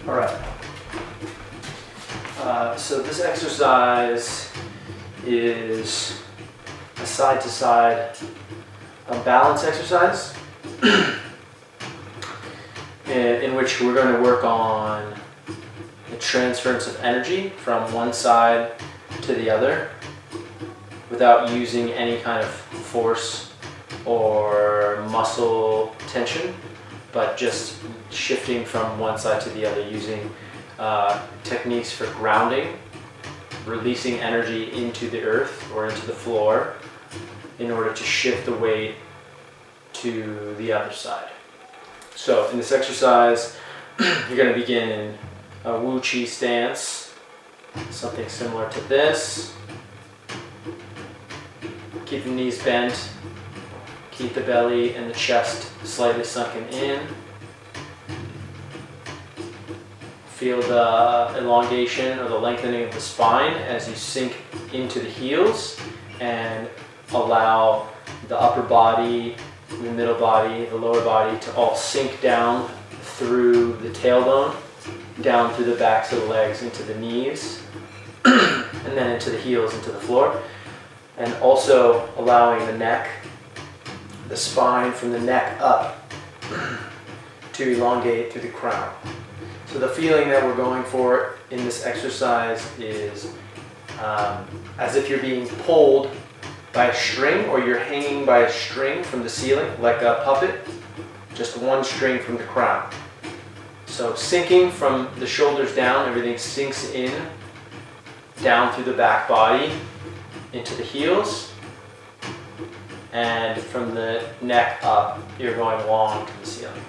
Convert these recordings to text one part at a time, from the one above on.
All right. So this exercise is a side-to-side balance exercise in which we're going to work on the transference of energy from one side to the other without using any kind of force or muscle tension, but just shifting from one side to the other using techniques for grounding, releasing energy into the earth or into the floor in order to shift the weight to the other side. So in this exercise, you're going to begin in a Wu Chi stance, something similar to this. Keep the knees bent, keep the belly and the chest slightly sunken in. Feel the elongation or the lengthening of the spine as you sink into the heels and allow the upper body, the middle body, the lower body to all sink down through the tailbone, down through the backs of the legs into the knees, and then into the heels, into the floor. And also allowing the neck, the spine from the neck up to elongate through the crown. So the feeling that we're going for in this exercise is as if you're being pulled by a string, or you're hanging by a string from the ceiling like a puppet, just one string from the crown. So sinking from the shoulders down, everything sinks in, down through the back body, into the heels, and from the neck up, you're going long to the ceiling.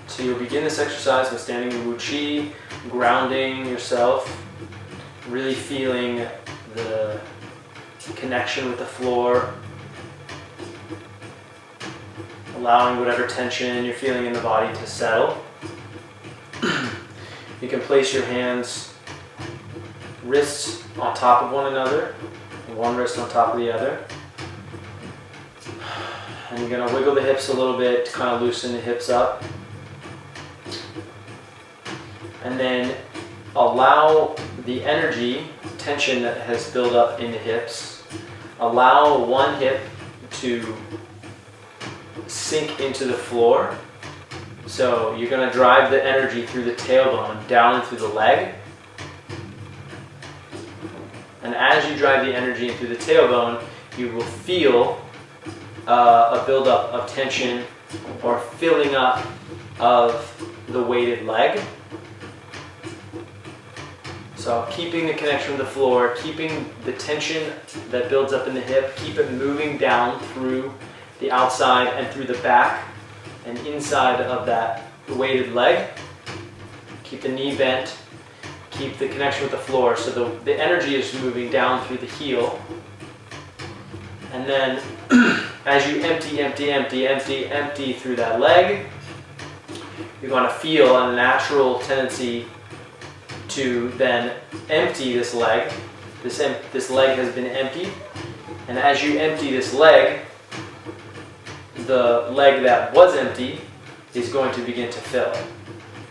So you'll begin this exercise by standing in Wu Chi, grounding yourself, really feeling the connection with the floor, allowing whatever tension you're feeling in the body to settle. You can place your hands, wrists on top of one another, one wrist on top of the other. And you're going to wiggle the hips a little bit to kind of loosen the hips up. And then allow the energy, tension that has built up in the hips, allow one hip to sink into the floor. So you're going to drive the energy through the tailbone down through the leg. And as you drive the energy through the tailbone, you will feel a buildup of tension or filling up of the weighted leg. So keeping the connection with the floor, keeping the tension that builds up in the hip, keep it moving down through the outside and through the back and inside of that weighted leg. Keep the knee bent, keep the connection with the floor so the energy is moving down through the heel. And then as you empty through that leg, you're going to feel a natural tendency to then empty this leg. This leg has been emptied, and as you empty this leg, the leg that was empty is going to begin to fill.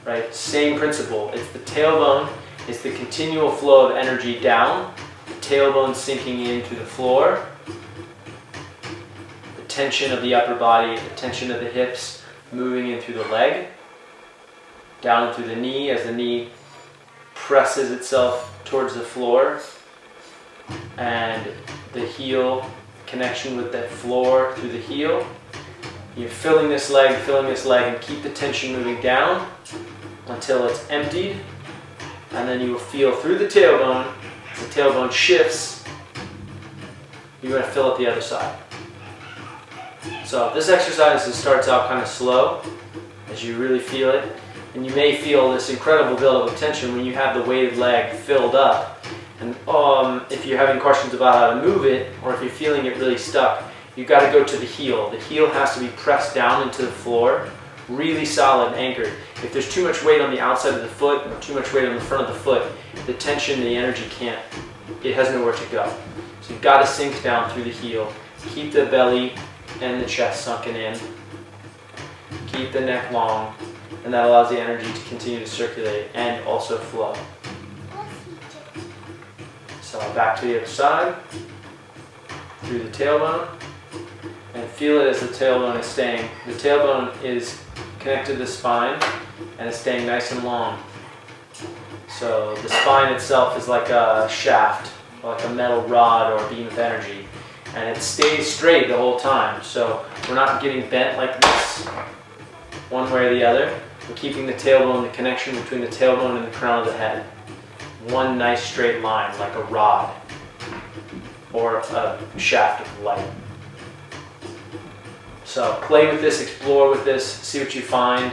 Right? Same principle. It's the tailbone. It's the continual flow of energy down. The tailbone sinking in through the floor. The tension of the upper body, the tension of the hips moving in through the leg. Down through the knee as the knee presses itself towards the floor, and the heel, connection with that floor through the heel. You're filling this leg, and keep the tension moving down until it's emptied, and then you will feel through the tailbone. As the tailbone shifts, you're going to fill it the other side. So this exercise starts out kind of slow as you really feel it. And you may feel this incredible buildup of tension when you have the weighted leg filled up. And if you're having questions about how to move it, or if you're feeling it really stuck, you've got to go to the heel. The heel has to be pressed down into the floor, really solid and anchored. If there's too much weight on the outside of the foot or too much weight on the front of the foot, the tension, the energy it has nowhere to go. So you've got to sink down through the heel. Keep the belly and the chest sunken in. Keep the neck long, and that allows the energy to continue to circulate and also flow. So back to the other side, through the tailbone, and feel it as the tailbone is staying. The tailbone is connected to the spine, and it's staying nice and long. So the spine itself is like a shaft, like a metal rod or a beam of energy, and it stays straight the whole time. So we're not getting bent like this, one way or the other. We're keeping the tailbone, the connection between the tailbone and the crown of the head. One nice straight line, like a rod or a shaft of light. So play with this, explore with this, see what you find.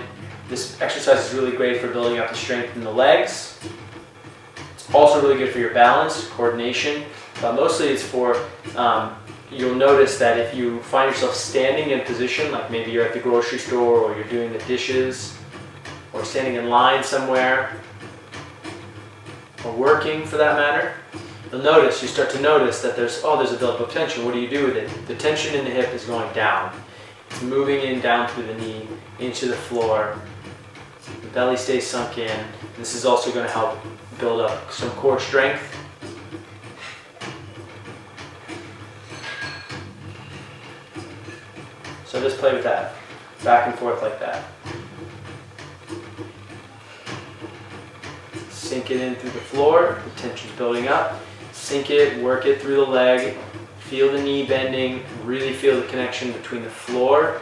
This exercise is really great for building up the strength in the legs. It's also really good for your balance, coordination, but mostly it's for, you'll notice that if you find yourself standing in position, like maybe you're at the grocery store or you're doing the dishes or standing in line somewhere or working for that matter, you start to notice that there's a buildup of tension. What do you do with it? The tension in the hip is going down. It's moving in down through the knee, into the floor. The belly stays sunk in. This is also going to help build up some core strength. So just play with that, back and forth like that. Sink it in through the floor, the tension's building up. Sink it, work it through the leg. Feel the knee bending, really feel the connection between the floor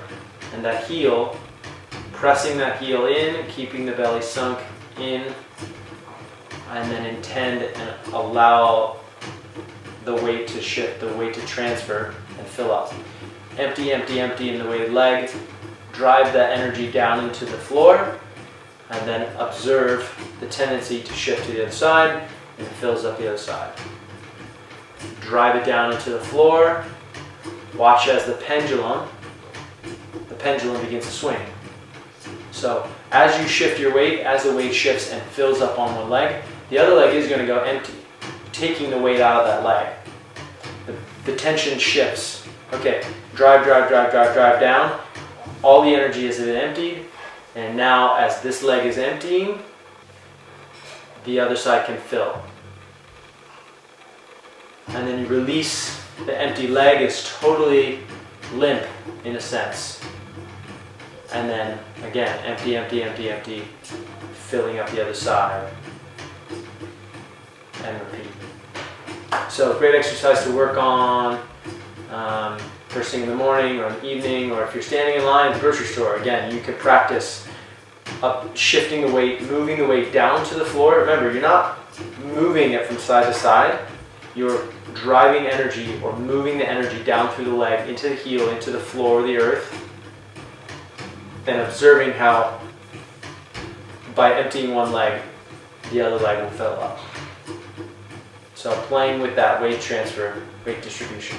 and that heel. Pressing that heel in, keeping the belly sunk in, and then intend and allow the weight to shift, the weight to transfer and fill up. Empty, empty, empty in the weighted leg. Drive that energy down into the floor, and then observe the tendency to shift to the other side, and it fills up the other side. Drive it down into the floor. Watch as the pendulum begins to swing. So as you shift your weight, as the weight shifts and fills up on one leg, the other leg is going to go empty, taking the weight out of that leg. The tension shifts. Okay, drive down. All the energy has been emptied, and now as this leg is emptying, the other side can fill. And then you release the empty leg, is totally limp in a sense. And then again, empty, empty, empty, empty, filling up the other side. And repeat. So great exercise to work on first thing in the morning or in the evening, or if you're standing in line at the grocery store, again, you could practice shifting the weight, moving the weight down to the floor. Remember, you're not moving it from side to side. You're driving energy or moving the energy down through the leg, into the heel, into the floor of the earth, and observing how by emptying one leg, the other leg will fill up. So playing with that weight transfer, weight distribution.